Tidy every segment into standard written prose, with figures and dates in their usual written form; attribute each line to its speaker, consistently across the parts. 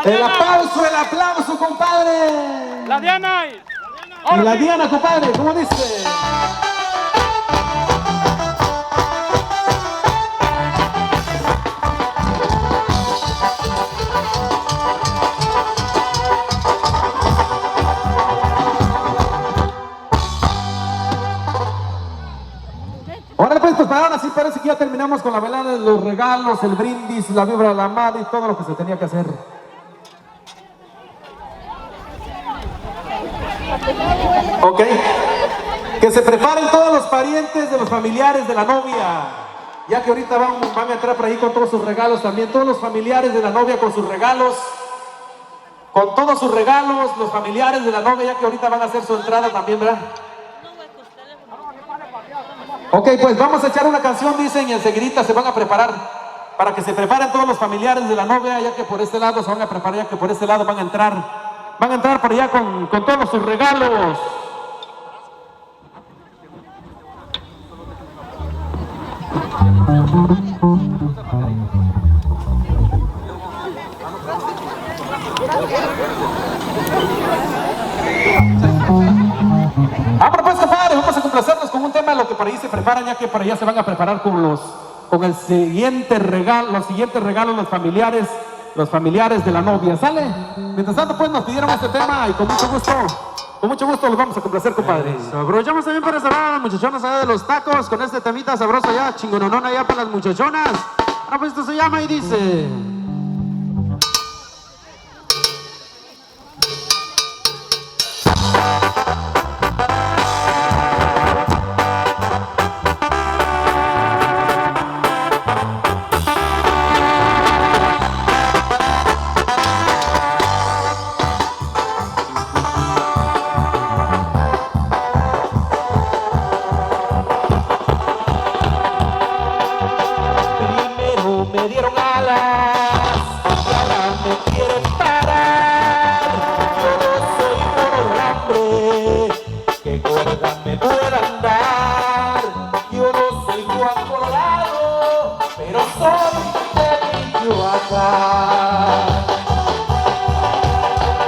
Speaker 1: El aplauso, compadre.
Speaker 2: La Diana.
Speaker 1: Y la Diana, compadre, ¿cómo dice? Ahora pues ahora sí parece que ya terminamos con la velada, los regalos, el brindis, la vibra de la madre y todo lo que se tenía que hacer. Ok. Que se preparen todos los parientes de los familiares de la novia, ya que ahorita van a entrar por ahí con todos sus regalos también. Todos los familiares de la novia con sus regalos, con todos sus regalos, los familiares de la novia, ya que ahorita van a hacer su entrada también, ¿verdad? Ok, pues vamos a echar una canción, dicen, y enseguidita se van a preparar, para que se preparen todos los familiares de la novia, ya que por este lado se van a preparar, ya que por este lado van a entrar por allá con todos sus regalos. Vámonos pues, compadre, vamos a complacernos con un tema de lo que por ahí se preparan, ya que por allá se van a preparar con el siguiente regalo, los siguientes regalos, los familiares de la novia. ¿Sale? Mientras tanto, pues nos pidieron este tema y con mucho gusto los vamos a complacer, compadre.
Speaker 2: Aprovechamos también para saludar a las muchachonas allá de los tacos con este temita sabroso allá, chingononón allá para las muchachonas. Ah, pues esto se llama y dice...
Speaker 1: Me dieron alas y ahora me quieren parar. Yo no soy por hambre que cuerda me puedan dar. Yo no soy Juan Colorado, pero soy de Michoacán.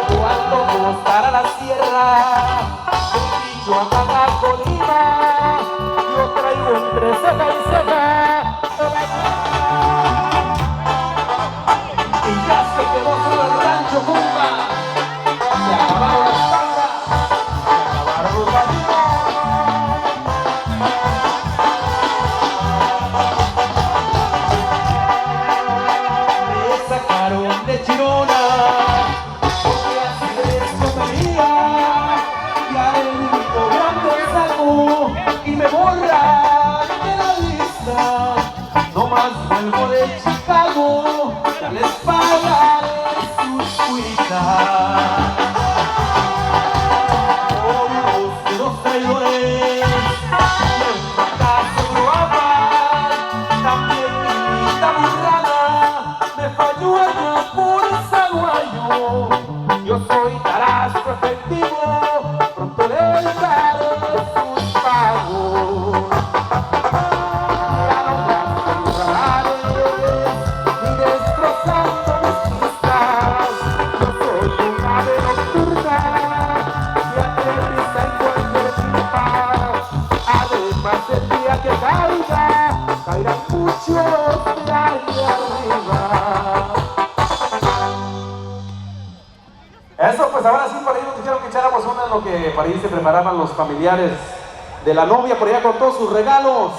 Speaker 1: Cuando cruzara la sierra de Michoacán a Colima, yo traigo entre ceja y ceja. De Chirona, porque así les comería, y al único grande saco y me borra de la lista. No más vuelvo de Chicago, ya les pagaré sus cuitas. Por de los traidores, de un fracaso global, también mi taburrada me falló allá por Zaguayo. Yo soy tarasco efectivo, pronto les daré sus pagos. Ya no gasto radares, ni destrozando mis pistas. Yo soy un ave nocturna que aterriza en cualquier pipa. Además el día que caiga, caerán muchos de ahí arriba. Eso, pues ahora sí, para ellos dijeron que echáramos una en lo que para ahí se preparaban los familiares de la novia por allá con todos sus regalos.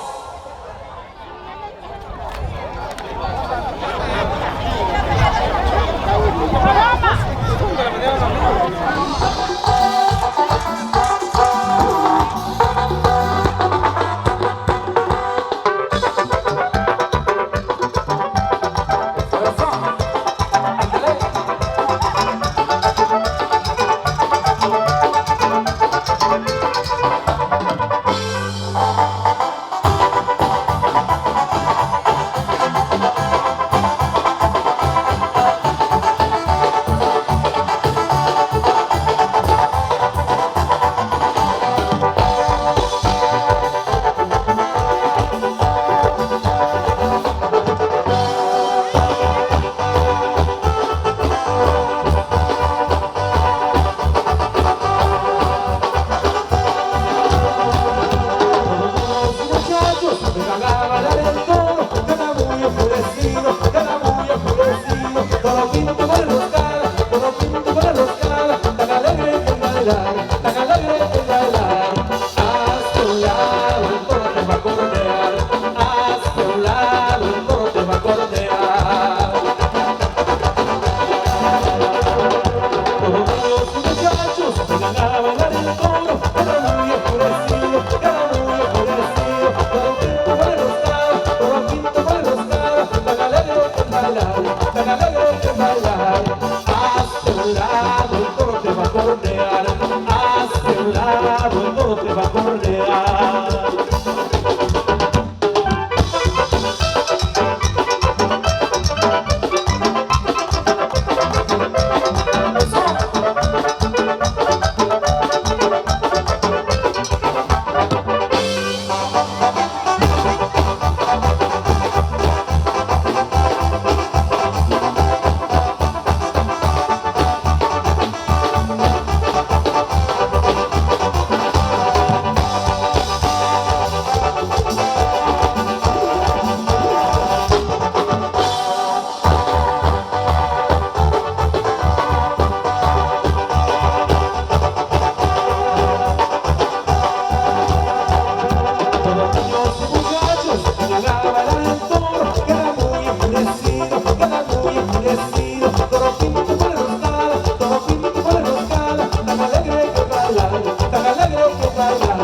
Speaker 1: muchachos van a bailar el toro, queda muy enfurecido, queda muy enfurecido. Todo pinto por roscada, todo pinto por roscada, tan alegre que bailar, tan alegre que bailar.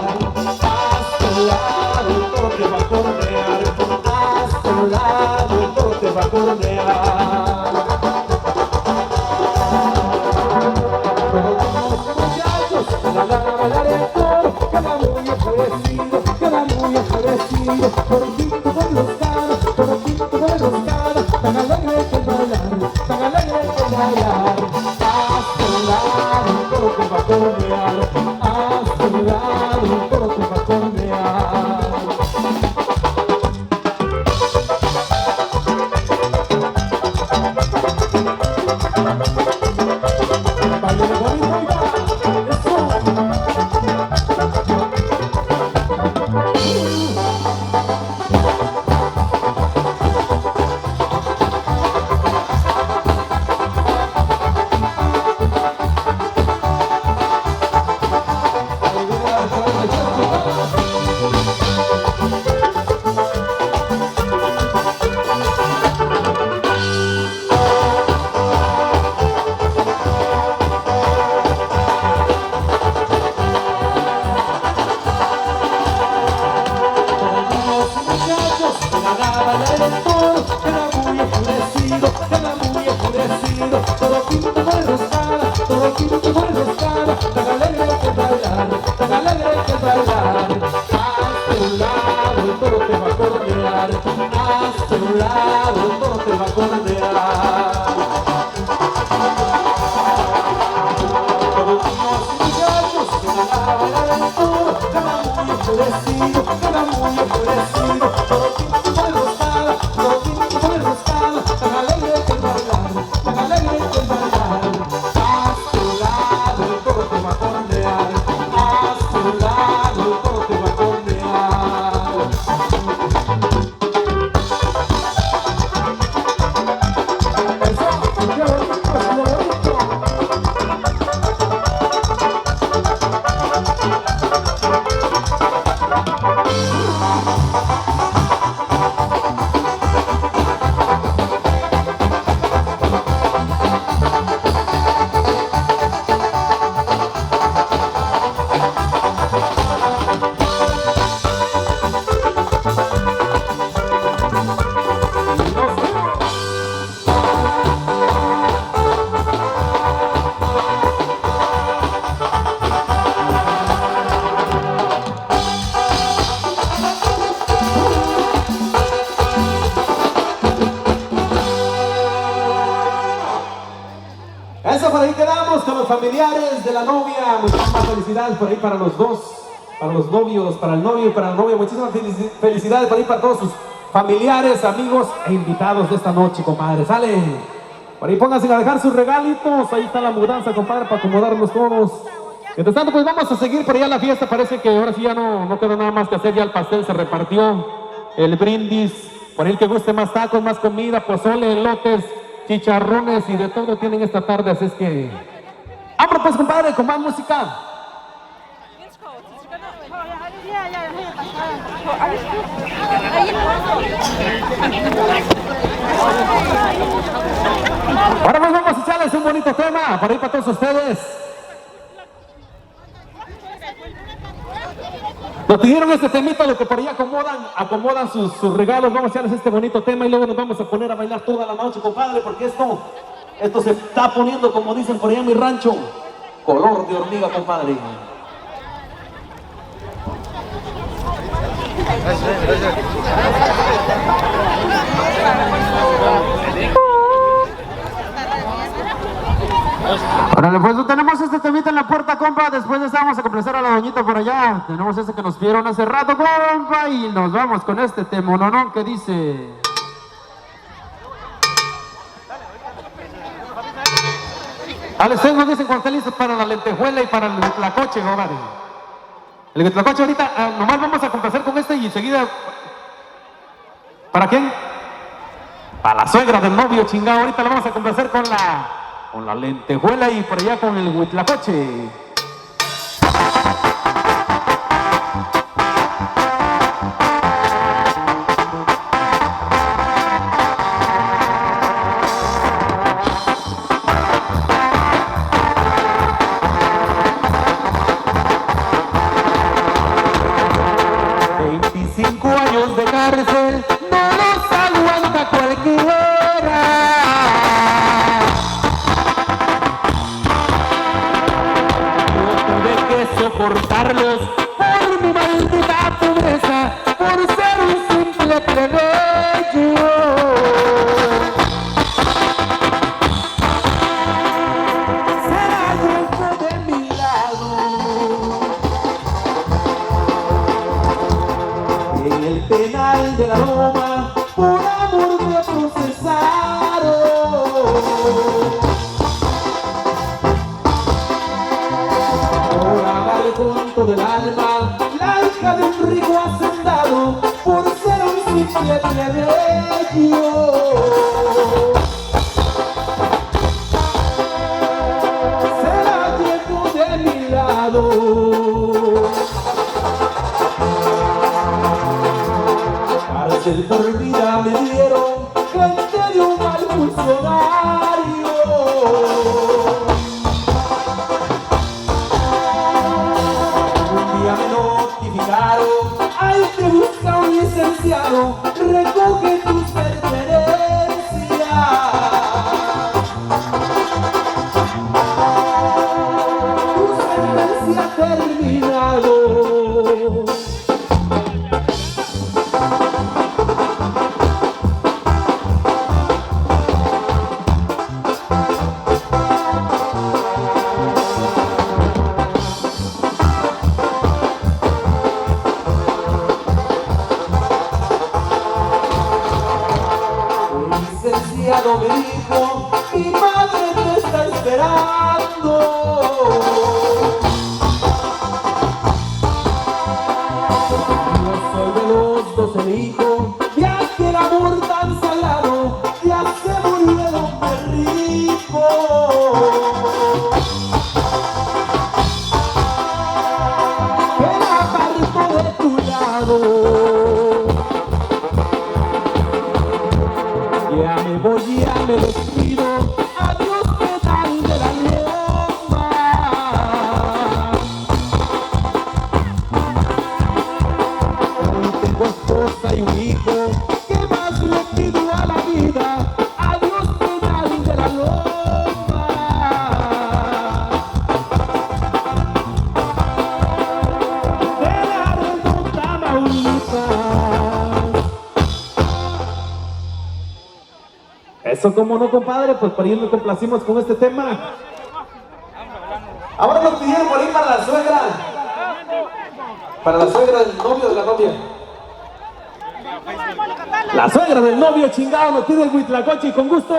Speaker 1: Hasta un lado el toro te va a cornear, hasta un lado el toro te va a cornear. Van a bailar el toro, queda muy enfurecido, queda muy enfurecido. Todo pinto por roscada, todo pinto por roscada, tan alegre que bailar, tan alegre que bailar. Hasta un lado el toro te va a cornear, hasta un lado el toro te va a cornear. Baile de bonito y va, eso. Todo pinto por roscada, todo pinto por roscada, tan alegre que bailar, tan alegre que bailar. Hasta un lado el toro te va a cornear, hasta un lado el toro te va a cornear. Todos los muchachos van a bailar el toro, queda muy enfurecido, queda muy enfurecido. Todo pinto por roscada, todo pinto por roscada, tan alegre que bailar, tan alegre que bailar. Hasta un lado el toro te va a cornear, hasta un lado el toro te va a cornear. Eso, qué bonito, qué bonito. Eso, por ahí quedamos con los familiares de la novia. Muchísimas felicidades por ahí para los dos, para los novios, para el novio y para la novia. Muchísimas felicidades por ahí para todos sus familiares, amigos e invitados de esta noche, compadre. Sale. Por ahí pónganse a dejar sus regalitos. Ahí está la mudanza, compadre, para acomodarlos todos. Mientras tanto, pues vamos a seguir por allá la fiesta. Parece que ahora sí ya no queda nada más que hacer. Ya el pastel se repartió, el brindis. Por ahí el que guste más tacos, más comida, pozole, elotes, chicharrones y de todo tienen esta tarde, así es que... ¡Vámonos pues, compadre, con más música! Ahora pues vamos a echarles un bonito tema para ir para todos ustedes. Nos pidieron este temita, lo que por ahí acomodan sus regalos. Vamos a echarles este bonito tema y luego nos vamos a poner a bailar toda la noche, compadre, porque esto se está poniendo, como dicen por allá en mi rancho, color de hormiga, compadre.
Speaker 2: Órale, pues tenemos este temita en la puerta, compa. Después de eso vamos a complacer a la doñita por allá. Tenemos ese que nos pidieron hace rato, compa. Y nos vamos con este temononón que dice...
Speaker 1: Ustedes nos dicen cuando estén listos para la lentejuela y para el tlacoche, compadre. El tlacoche ahorita, nomás vamos a complacer con este y enseguida... ¿Para quién? Para la suegra del novio, chingado. Ahorita la vamos a complacer con la lentejuela y por allá con el huitlacoche. años de cárcel no los aguanta cualquiera. Yo tuve que soportarlos por mi maldita pobreza, por ser un simple plebeyo. Será tiempo de mi lado. En el penal de la Loma, por amor me procesaron. Ahora va el conto del alma, la hija de un rico hacendado, por ser un simple plebeyo. Será tiempo de mi lado. Cárcel por vida me dieron, gente de un mal funcionario. Un día me notificaron, hay que buscar un licenciado, recoge tus pertenencias. Tu sentencia ha terminado. Licenciado me dijo, mi madre te está esperando. Yo soy de los 12 hijos, de aquel amor tan sagrado, ya se murió el hombre rico. Que la aparto de tu lado. Ya me voy, ya me despido, adiós penal de la Loma. Hoy tengo esposa y un hijo, ¿qué más le pido a la vida? Adiós penal de la Loma. De Laredo, Tamaulipas. Eso como no, compadre, pues por ahí nos complacimos con este tema. Ahora nos pidieron por ahí para la suegra. Para la suegra del novio de la novia. La suegra del novio, chingado, nos pide el Huitlacoche y con gusto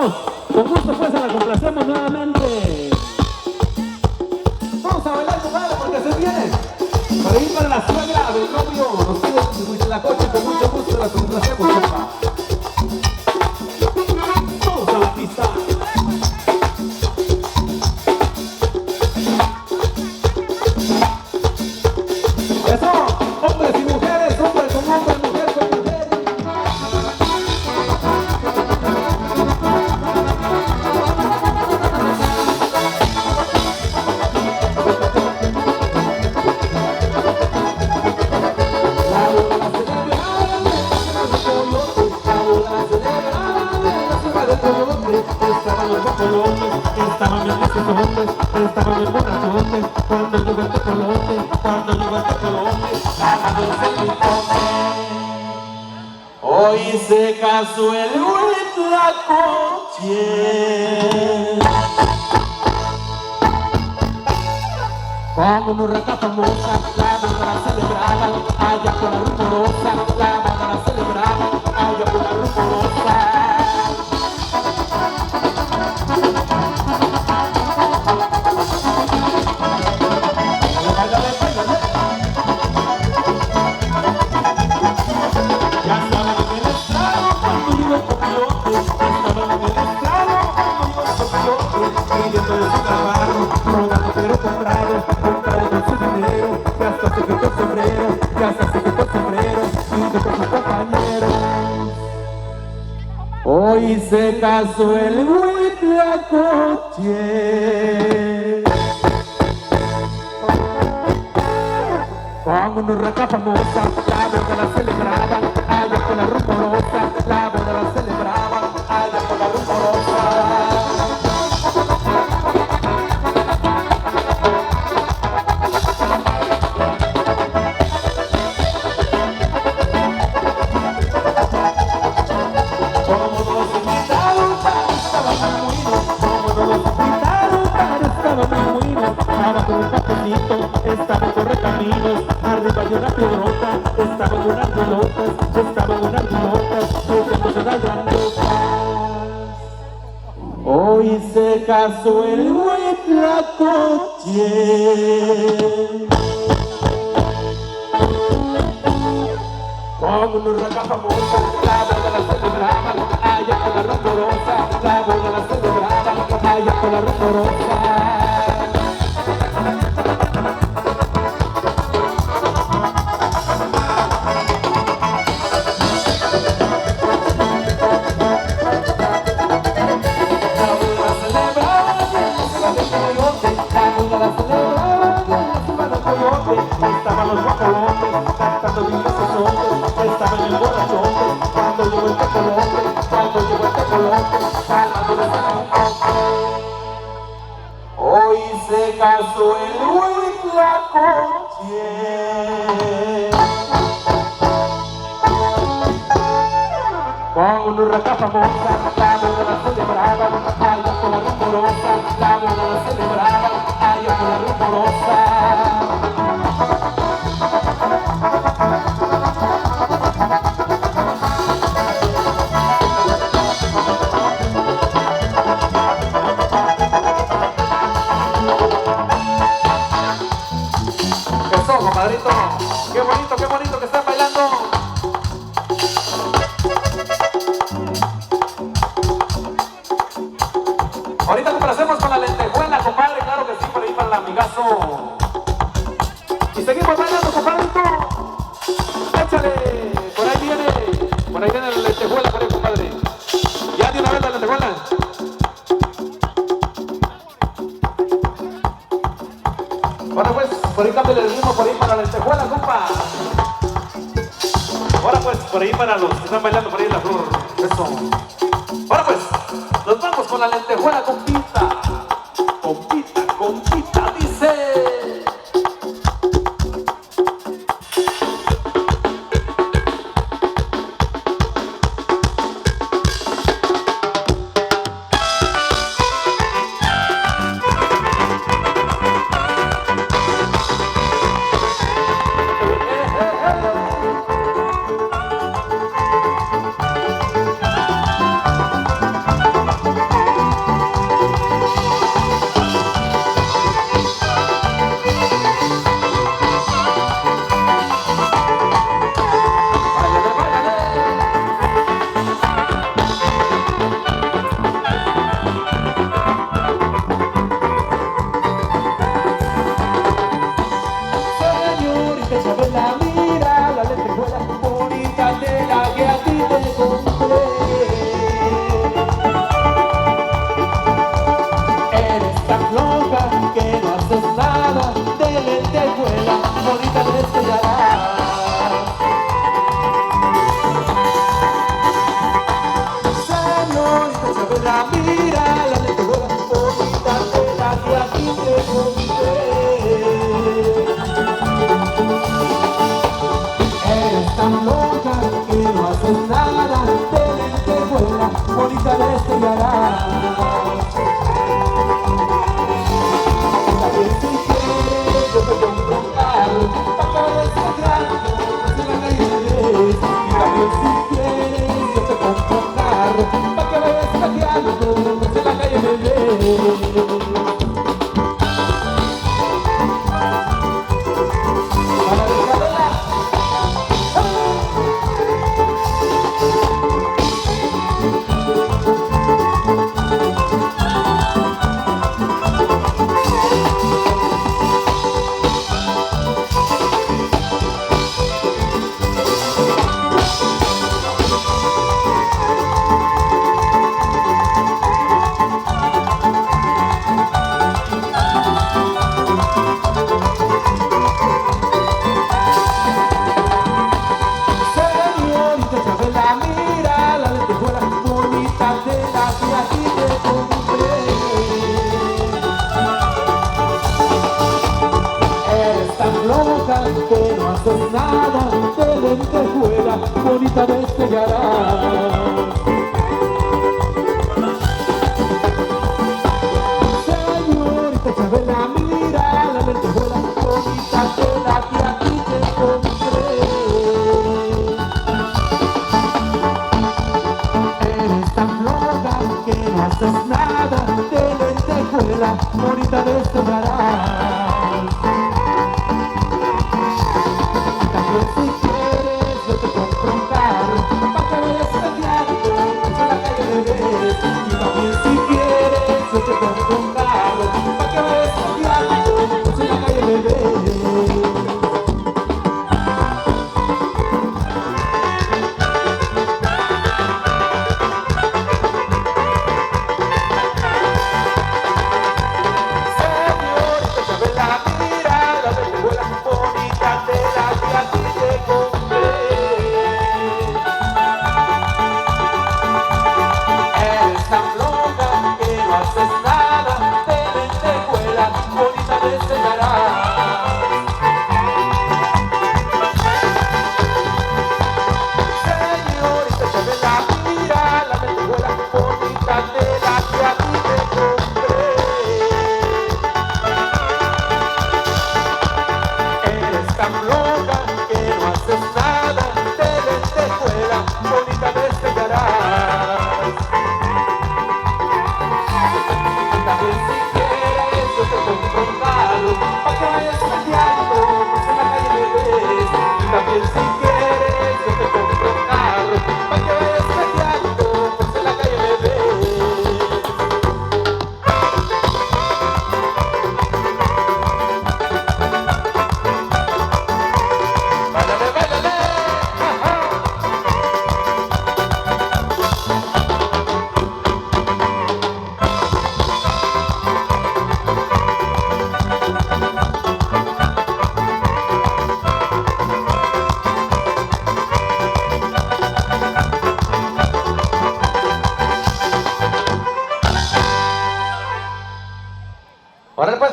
Speaker 1: pues se la complacemos nuevamente. Vamos a bailar, compadre, porque se viene. Por ahí para la suegra del novio, nos pide el Huitlacoche y con mucho gusto la complacemos, compa. Eso, hombres y mujeres, hombre con hombre, mujer con mujer. La bola celebrada de la ciudad de Colombia, estaban los guapolotes, estaban los mesesotes, estaban los borrachotes, cuando llegó el tecolote, hoy se casó el Huitlacoche. Como una urraca famosa, la boda la celebraban, allá por la rumorosa, la boda la celebraban, allá por la rumorosa. Hoy se casó el Huitlacoche con una urraca famosa, la boda la celebraban. estaban unas notas, sus eran grandotas. Hoy se casó el Huitlacoche con una urraca famosa, la boda la celebraban allá con la rumorosa, la boda la celebraban allá con la rumorosa. Estaban los guapolotes cantando viles sosotes, estaban el borrachote cuando llegó el tecolote, calmando de hoy se casó el Huitlacoche con una urraca famosa, la boda la celebraban allá con la rumorosa, la boda la celebraban allá con la rumorosa. Compadrito, qué bonito que están bailando. Ahorita complacemos con la lentejuela, compadre, claro que sí, por ahí para el amigazo. Y seguimos bailando, compadrito. Échale, por ahí viene la lentejuela, por ahí, compadre. Ya de una vez la lentejuela. Ahora pues, por ahí cámbiale el ritmo, por ahí para la lentejuela, compa. Ahora pues, por ahí para los que están bailando por ahí en la flor. Eso. Ahora pues, nos vamos con la lentejuela, compita. Compita, dice. Bonita despegarás. Señorita Chabela, mira la lentejuela bonita de la que aquí te encontré.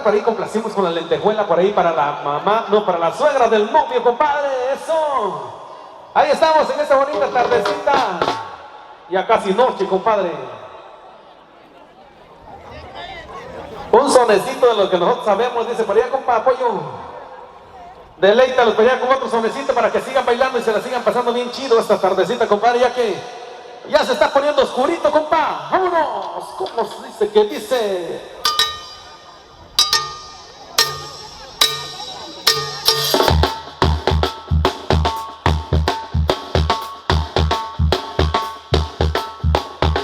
Speaker 1: por ahí complacimos con la lentejuela por ahí para la mamá, no, para la suegra del novio, compadre, eso. Ahí estamos en esta bonita tardecita, ya casi noche, compadre. Un sonecito de lo que nosotros sabemos, dice por allá, compa, apoyo. Deleítalos por allá con otro sonecito para que sigan bailando y se la sigan pasando bien chido esta tardecita, compadre, ya que ya se está poniendo oscurito, compa. Vámonos, ¿cómo se dice que dice?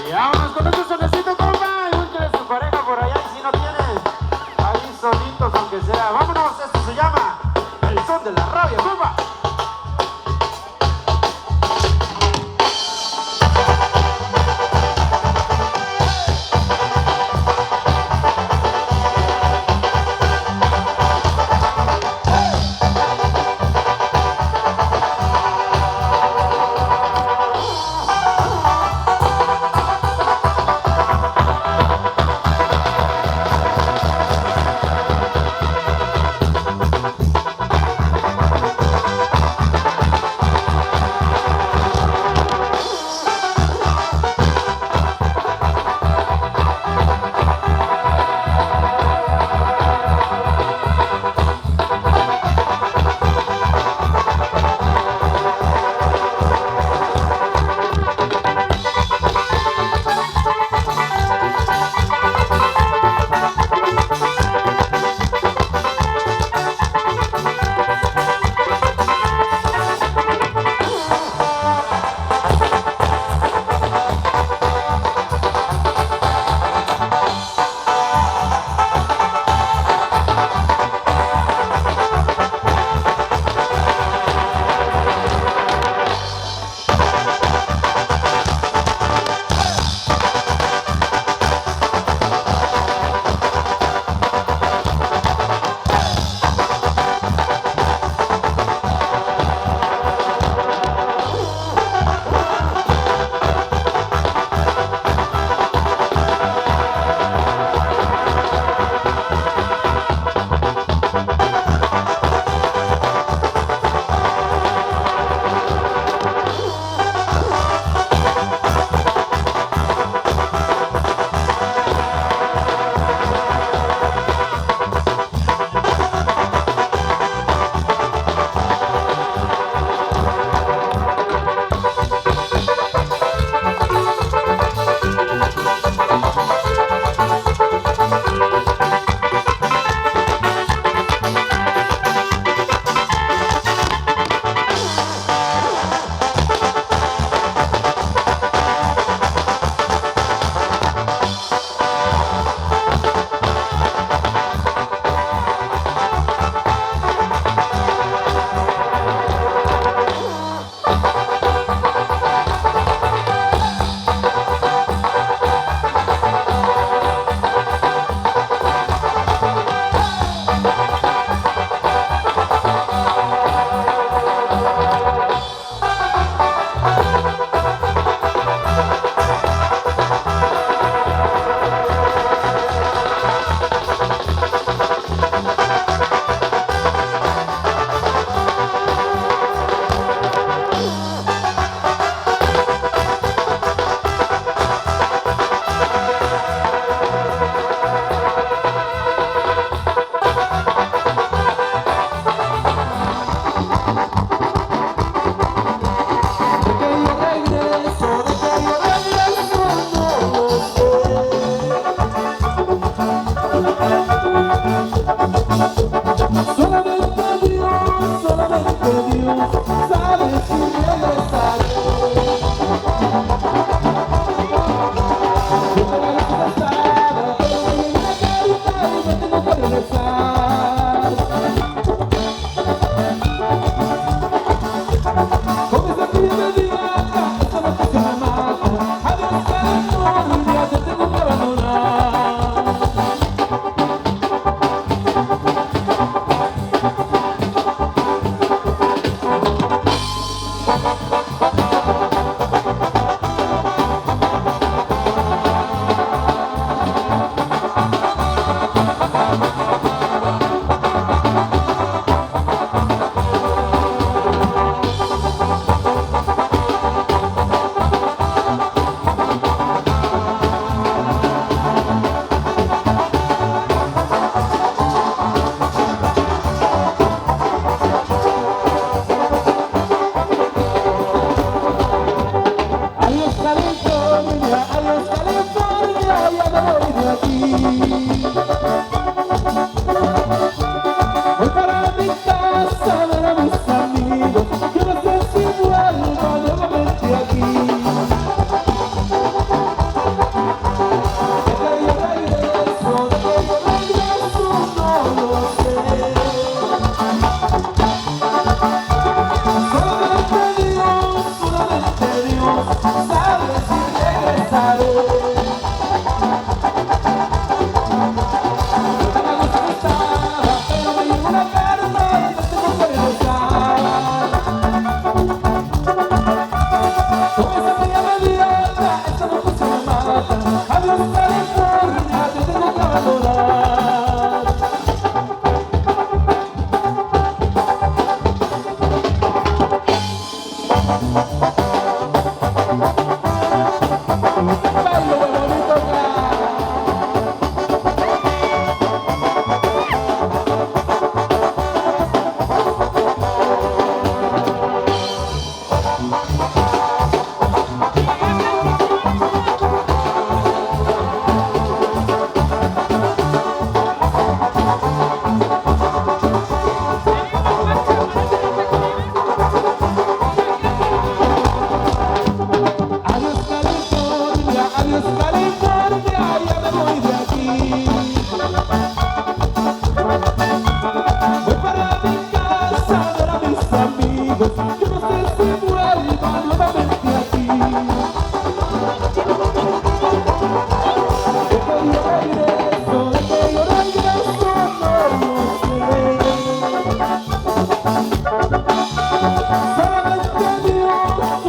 Speaker 2: Y vámonos con este sonecito, compa. Y búsquele su pareja por allá. Y si no tiene, ahí solitos, aunque sea. Vámonos, esto se llama El Son de la Rabia, compa.
Speaker 1: aquí. Voy para mi casa a ver a mis amigos. Yo no sé si vuelvo nuevamente aquí. De que yo regreso, no lo sé. Solamente Dios sabe si regresaré. Adiós California, te tengo que abandonar. Bailo de bonito acá. Adiós California, ya me voy de aquí. Voy para mi casa a ver a mis amigos. Yo no sé si vuelva nuevamente aquí. De que yo regreso, no lo sé.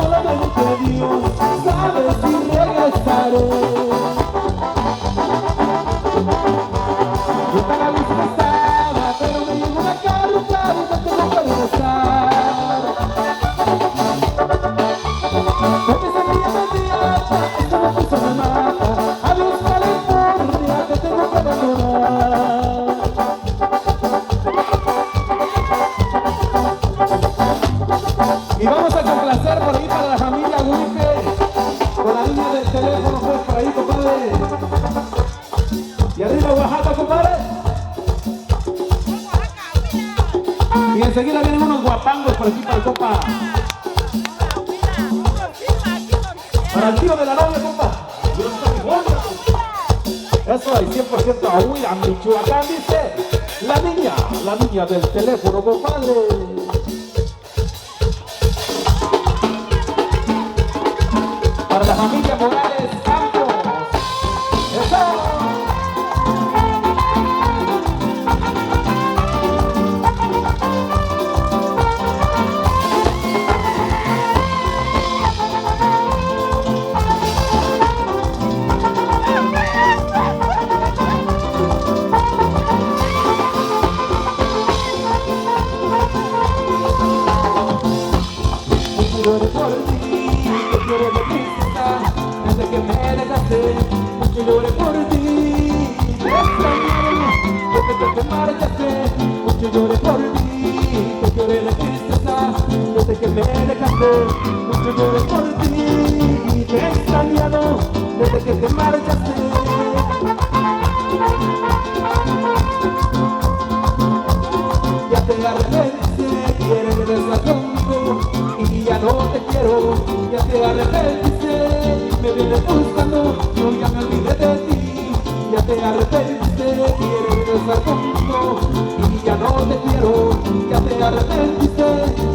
Speaker 1: Solamente Dios sabe si regresaré. Yo tan a gusto estaba, pero me llegó una carta y me tengo que regresar. Porque se me llama el diablo, esto no puso me mata. Adiós California, te tengo que abandonar. Y vamos a complacer por ahí para la familia Wipe, con la línea del teléfono pues por ahí, compadre. Y arriba Oaxaca, compadre. Y enseguida vienen unos guapangos por aquí para el compa. Para el tío de la novia, compa. Eso hay 100% a Huila, Michoacán, dice la niña del teléfono, compadre. Para la familia Morales Campos. ¡Eso! Lloré por ti, te quiero de tristeza, desde que me dejaste, mucho lloré por ti, te extrañaré, desde que te marchaste, mucho lloré por ti, te lloré de tristeza, desde que me dejaste, mucho lloré por ti, te he extrañado, desde que te marchaste. Ya te arrepentiste, quieres regresar conmigo, y ya no te quiero, ya te arrepentiste, me vienes buscando, yo ya me olvidé de ti, ya te arrepentiste, quieres regresar conmigo, y ya no te quiero, ya te arrepentiste,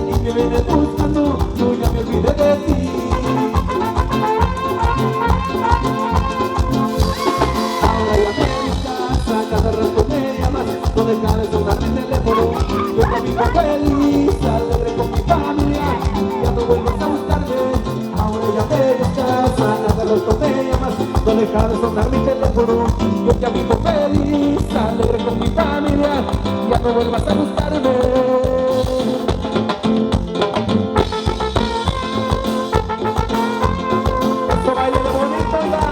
Speaker 1: y me vienes buscando, yo ya me olvidé de ti. Ahora ya me buscas, a cada rato me llamas, no dejas de sonar mi teléfono, yo camino feliz, alegre con mi familia, ya no vuelvas a buscarme, ahora ya me buscas, a cada rato me llamas, no dejas de sonar mi teléfono, yo ya vivo feliz, alegre con mi familia, ya no vuelvas a buscarme. Esto baile de bonito ya.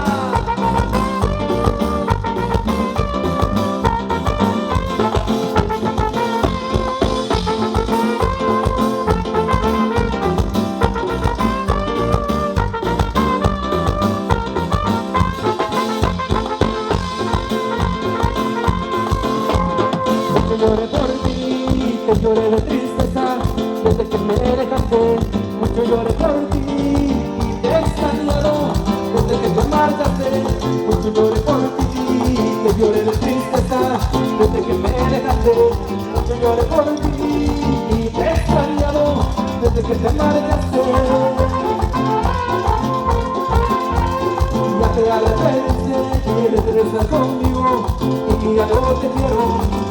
Speaker 1: te marchaste. Ya te arrepentiste, quieres regresar conmigo y ya no te quiero.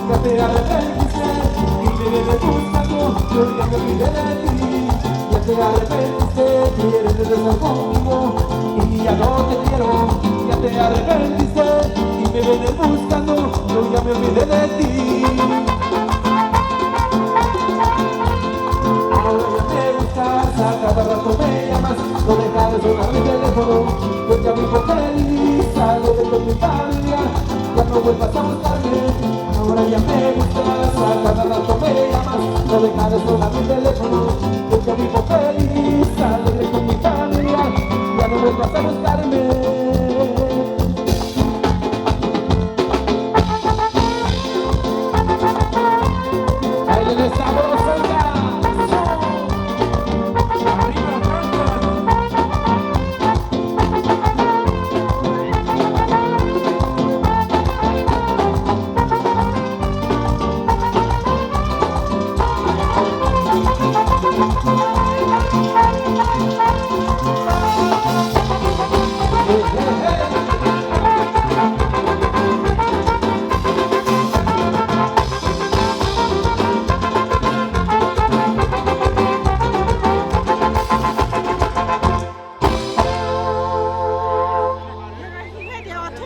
Speaker 1: Ya te arrepentiste y me vienes buscando, yo ya me olvidé de ti. Ya te arrepentiste, quieres regresar conmigo y ya no te quiero. Ya te arrepentiste y me vienes buscando, yo ya me olvidé de ti. Ahora ya me buscas, a cada rato me llamas, no dejas de sonar mi teléfono. Yo ya vivo feliz, salgo de con mi familia, ya no vuelvas a buscarme. Ahora ya me buscas, a cada rato me llamas, no dejas de sonar mi teléfono. Yo ya vivo feliz, salgo de con mi familia, ya no vuelvas a buscarme. Ahí en esta bolsita.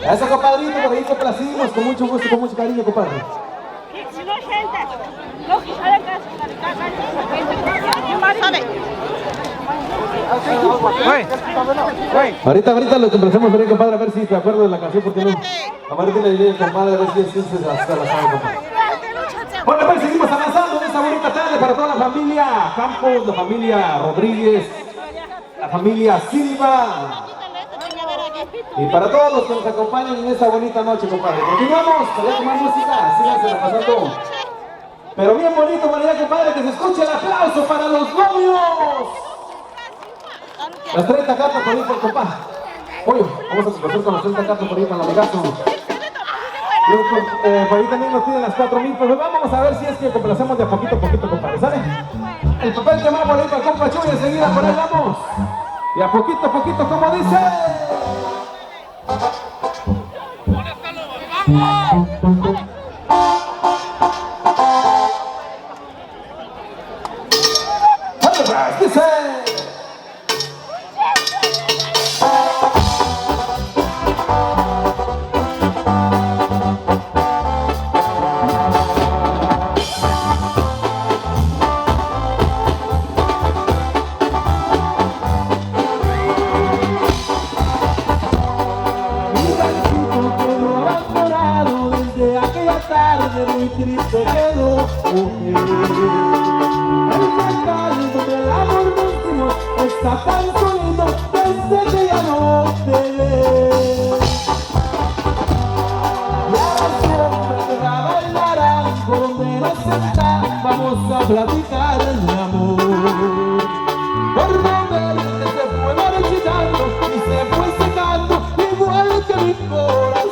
Speaker 1: A ese compadrito, por ahí complacimos, con mucho gusto, con mucho cariño, compadre. Ahorita lo complacemos, por ahí, compadre, a ver si te acuerdas de la canción, porque no. A ver, dile al compadre, a ver si se la sabe, compadre. Bueno, pues seguimos avanzando en esta bonita tarde para toda la familia Campos, la familia Rodríguez, la familia Silva. Y para todos los que nos acompañan en esta bonita noche, compadre. Continuamos, con más música, síganse la pasando. Pero bien bonito, para allá, compadre, que se escuche el aplauso para los novios. Las 30 cartas por ahí por compadre. Oye, vamos a complacer con las 30 cartas por ahí para el amigazo. Por ahí también nos piden las 4,000, pues vamos a ver si es que complacemos de a poquito, compadre, ¿sale? El papel que va por ahí para el compa Chuy, enseguida por ahí vamos. Y a poquito, como dice. Dice. Muy triste quedó, mujer. En la calle donde el amor nos dimos está tan solito desde que ya no te ves. Y a la sombra que bailarán por donde nos sentamos, vamos a platicar de amor. Por donde se fue marchitando y se fue secando igual que mi corazón.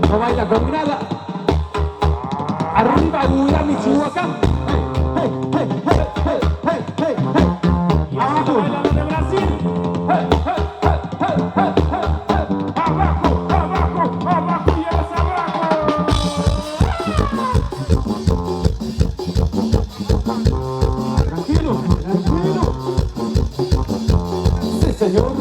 Speaker 1: no baila con nada. Arriba Huila, Michoacán. Hey, hey, hey, hey, hey, hey, hey.
Speaker 2: Y abajo bailan los de Brasil.
Speaker 1: Hey, hey, hey, hey, hey, hey, hey.
Speaker 2: Abajo, abajo, abajo y más abajo.
Speaker 1: Tranquilo, tranquilo. Sí, señor.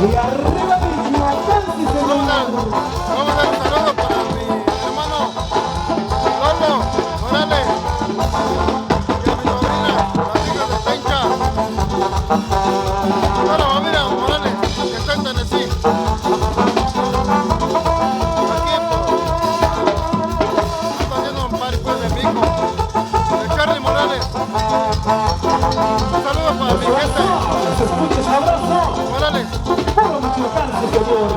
Speaker 1: Y arriba Michoacán, sí, señor.
Speaker 3: Vamos a dar un saludo para mi hermano Lolo Morales y a mi sobrina, la hija de Pencha. Toda la familia Morales, que está en Tennessee. Aquí está haciendo un party pues, de mi hijo, de Charlie Morales. Un saludo para mi gente.
Speaker 1: Se escucha sabroso.
Speaker 3: Morales.
Speaker 1: Puro Michoacán, sí, señor.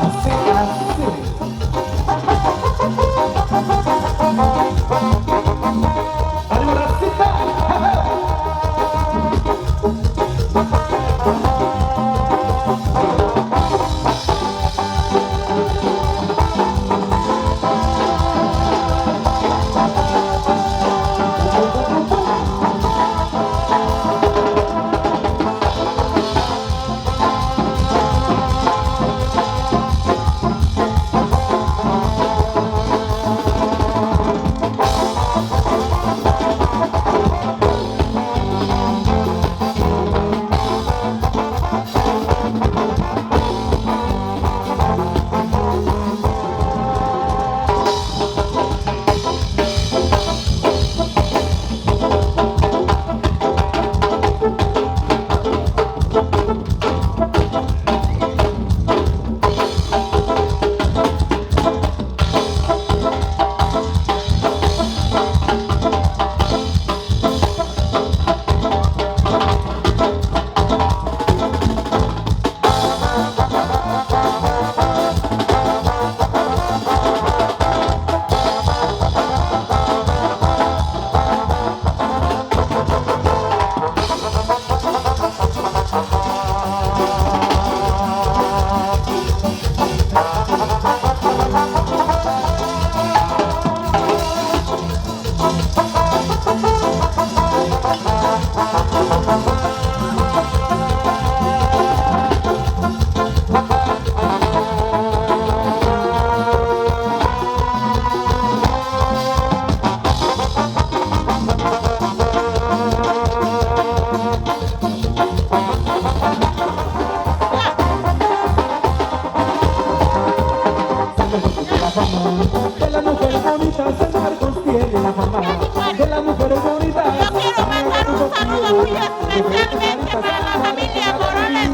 Speaker 1: Así, así. ¡Arriba, racita!
Speaker 4: saludo muy especialmente para la familia Morales,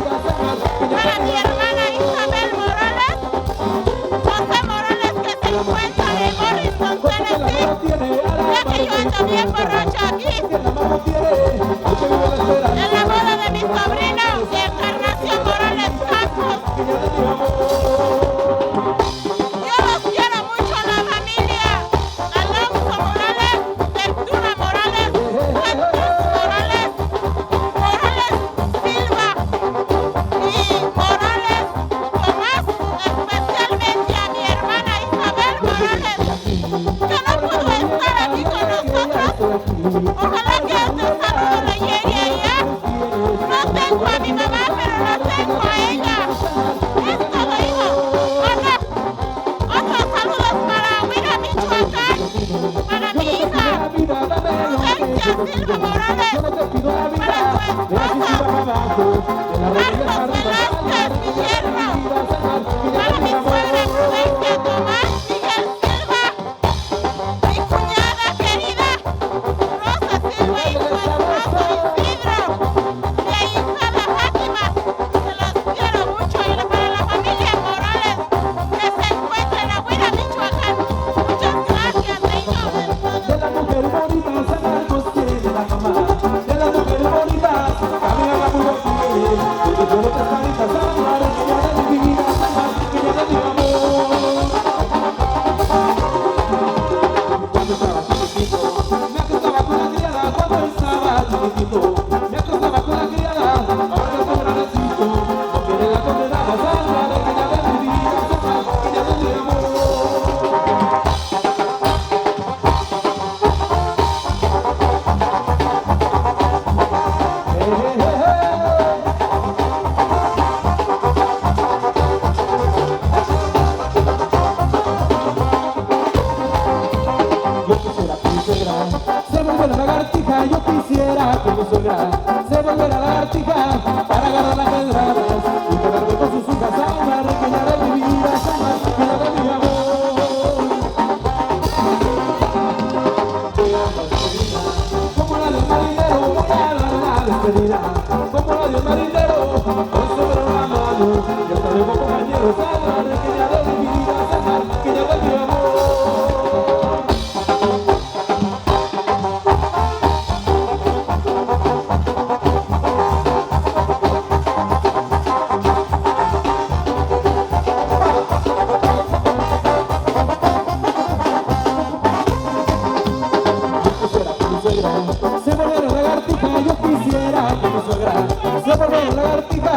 Speaker 4: para mi hermana Isabel Morales, José Morales que se encuentra en Morrison, Tennessee, ya que yo ando bien borracha aquí, en la boda de mi sobrina Encarnación Morales Campos. Yo los quiero mucho a la familia Alonso Morales, Ventura Morales, Santos Morales, Morales Silva y Morales Tomás, especialmente a mi hermana Isabel Morales, que no pudo estar aquí con nosotros. Ojalá que este saludo le llegue a ella. No tengo a mi mamá, pero no tengo a ella. Es todo, hijo. Otros saludos para Huira, Michoacán, para mi hija Prudencia Silva Morales, para su esposa Marcos Velázquez, mi yerno, para mi suegra Prudencia Tomás Miguel Silva, mi cuñada querida Rosa Silva y su esposo Isidro, mi ahijada Fátima, se los quiero mucho, y para la familia Morales que se encuentra en Huira, Michoacán, muchas gracias, niños.
Speaker 1: De la mujer bonita, San Marcos quiere de la mamá. De la mujer bonita, camina la mujer quiere. De tu flor de Sarita, San Marcos, que ya de mi vida, San Marcos, que ya de mi amor. Cuando estaba chiquitito, me acostaba con la criada. Cuando estaba chiquitito, me acostaba con la criada. Ahora que estoy grandecito, no quiere la condenada. San Marcos, que ya de mi vida, San Marcos, que ya de mi amor. Yo quisiera que mi suegra se volviera lagartija para agarrar las pedradas y quedarme con sus hijas, Sama, requeña de mi vida, Sama, requeña de mi amor. Como la de un marinero voy a dar la despedida, como la de un marinero con sobre una mano, y hasta luego compañeros, Sama, requeña de mi vida, Sama, requeña de mi amor. Se volviera lagartija, yo quisiera que mi suegra se volviera lagartija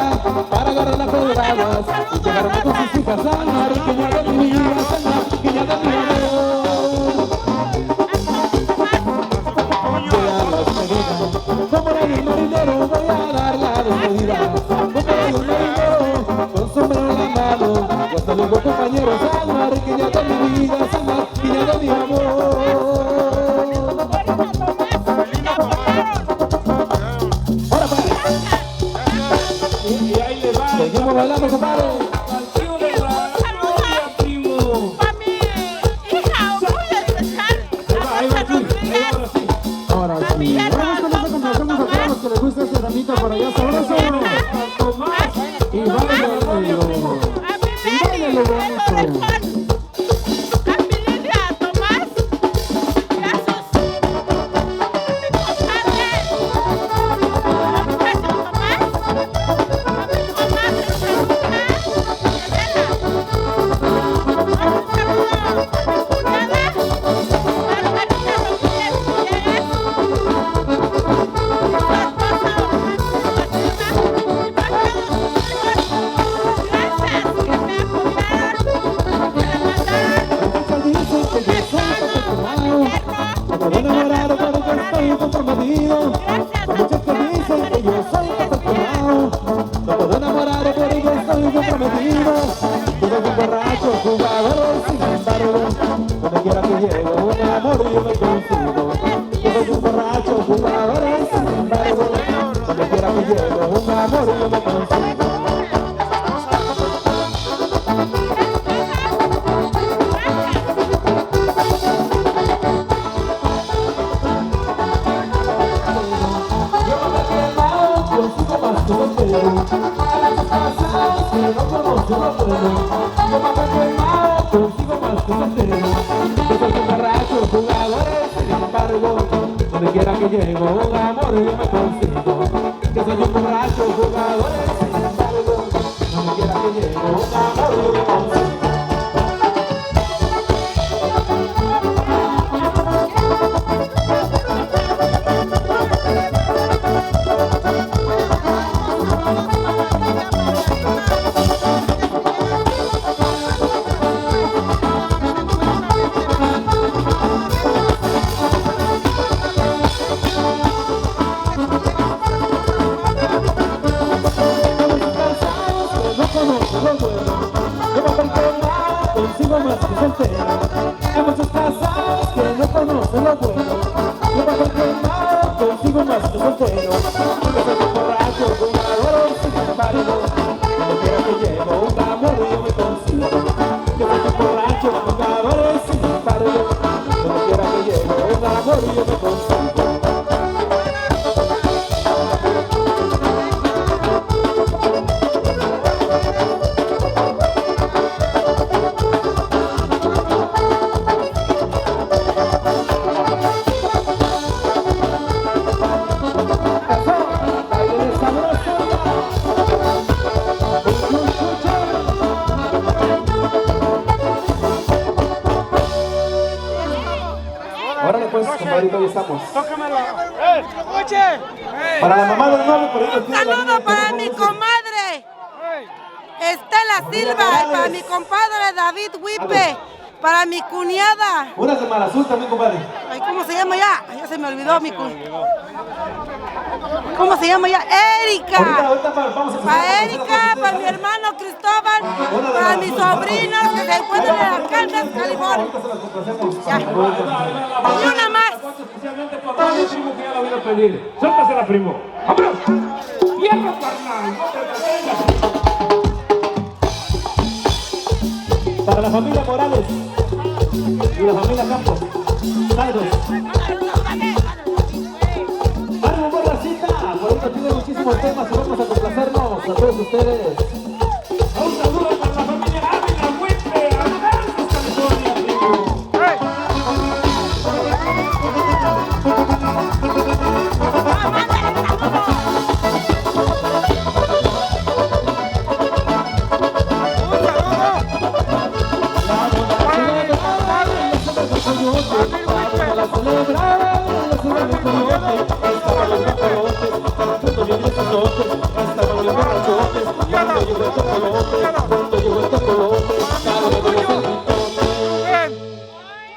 Speaker 1: para agarrar las pedradas y quedarme con sus hijas, San Marqueña de mi vida, San Marqueña de mi amor. Voy a dar la despedida, como la de un marinero voy a dar la despedida, como la de un marinero con sombrero en la mano, y hasta luego compañeros, San Marqueña de mi vida, San Marqueña de mi amor. Seguimos bailando, compadre.
Speaker 4: A mi hija muy especial,
Speaker 1: Ahora sí. Vamos con esta complacencia a todos los que les gusta este ramito por allá sabroso. Y bailalo.
Speaker 4: a mi Mary, el orejón, a mi Lidia Tomás y a sus padres, a mi Cacho Tomás, a mi comadre Sandra, Elena, a mi saludo a mi cuñada, Margarita Rodríguez Villegas, su
Speaker 1: comprometido. Hay muchos que dicen que yo soy afortunado. No puedo enamorar, pero yo estoy comprometido. Yo soy un borracho, jugador, sin embargo, donde quiera que llegue un amor yo me consigo. Yo soy un borracho, jugador, sin embargo, donde quiera que llegue un amor yo me consigo. Yo A los casados que no conocen lo bueno, yo papá quemado, consigo más que soltero. Yo soy un borracho, jugadores, sin embargo, donde quiera que llego, un amor yo me consigo. Yo soy un borracho, jugadores, sin embargo, donde quiera que llego, un amor yo me consigo. Hay muchos casados que no conocen lo bueno. Yo paso quemado, consigo más que soltero. Yo soy un borracho, jugador, sin embargo, donde quiera que llego, un amor yo me consigo. Yo soy un borracho, jugador, sin embargo, donde quiera que llego, un amor yo me consigo. Órale pues, compadrito, ahí estamos. Para la mamá del novio, por ahí
Speaker 4: Un saludo para mi comadre Estela Silva y para mi compadre David Wipe, para mi cuñada.
Speaker 1: Unas de Marazul también, compadre.
Speaker 4: Ay, ¿cómo se llama ya? Ay, ya se me olvidó mi cuñada. ¿Cómo se llama ya? Erika.
Speaker 1: Ahorita vamos a
Speaker 4: Para Erika, para mi hermano Cristóbal, para mis sobrinos que se encuentran en Arkansas, California. Ya. Y una más.
Speaker 5: Especialmente para mi primo que ya la voy a pedir. Suéltasela, primo. ¡Vámonos! ¡Fierro, carnal!
Speaker 1: Para la familia Morales y la familia Campos. Saludos. Ánimo por la cita. Por ahí nos tiene muchísimos temas y vamos a complacernos a todos ustedes.
Speaker 5: Un saludo para la familia Ávila, Huipe, Arkansas, California, primo.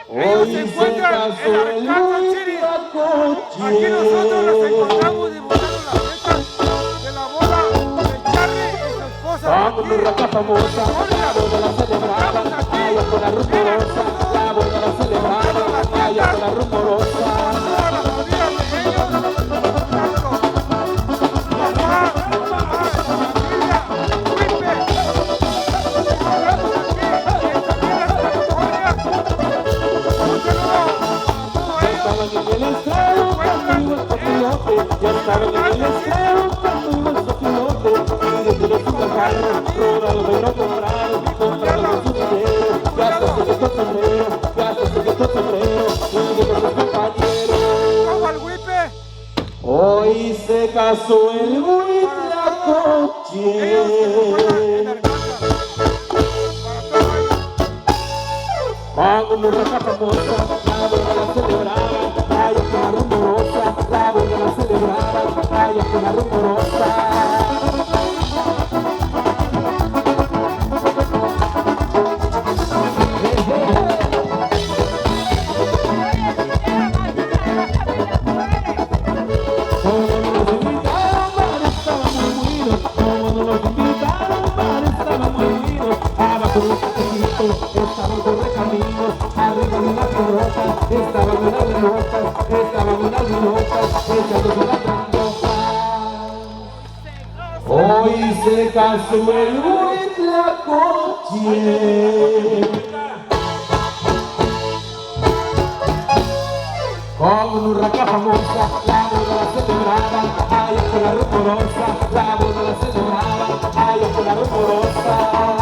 Speaker 1: Hoy se casó el Luis Lacoche.
Speaker 6: Aquí nosotros nos encontramos dibujando la fiesta de la boda de Charlie y su esposa.
Speaker 1: Vámonos, raca famosa, la boda la celebrada, vaya con la rumorosa, la boda la celebrada, vaya con la rumorosa.
Speaker 6: Toda la familia de ellos, tanto mamá, familia, Wipe, estamos aquí en California. Un saludo a todos ellos.
Speaker 1: Estaban en el estreno, conmigo el copilote, ya estaban en el estreno, conmigo el copilote, y desde los carros, Ronaldo Pedro compraron su dinero, ya hasta se quitó el sombrero, ya hasta se quitó el sombrero, y de los compañeros.
Speaker 6: ¡Vamos al Wipe!
Speaker 1: Hoy se casó el Luis Lacoche.
Speaker 6: Ellos que se encuentran en Arkansas. Para todos ellos.
Speaker 1: Vámonos, raca famosa, la boda la celebrada, vaya con la rumorosa, la boda la celebrada, vaya con la rumorosa. Estaban correcaminos, arriba de una piedrota, estaban unas linotas, echándose la tramposa. Hoy se casó el Luis Lacoche. Con una urraca famosa, la boda la celebraban, allá por la rumorosa, la boda la celebraban, allá por la rumorosa.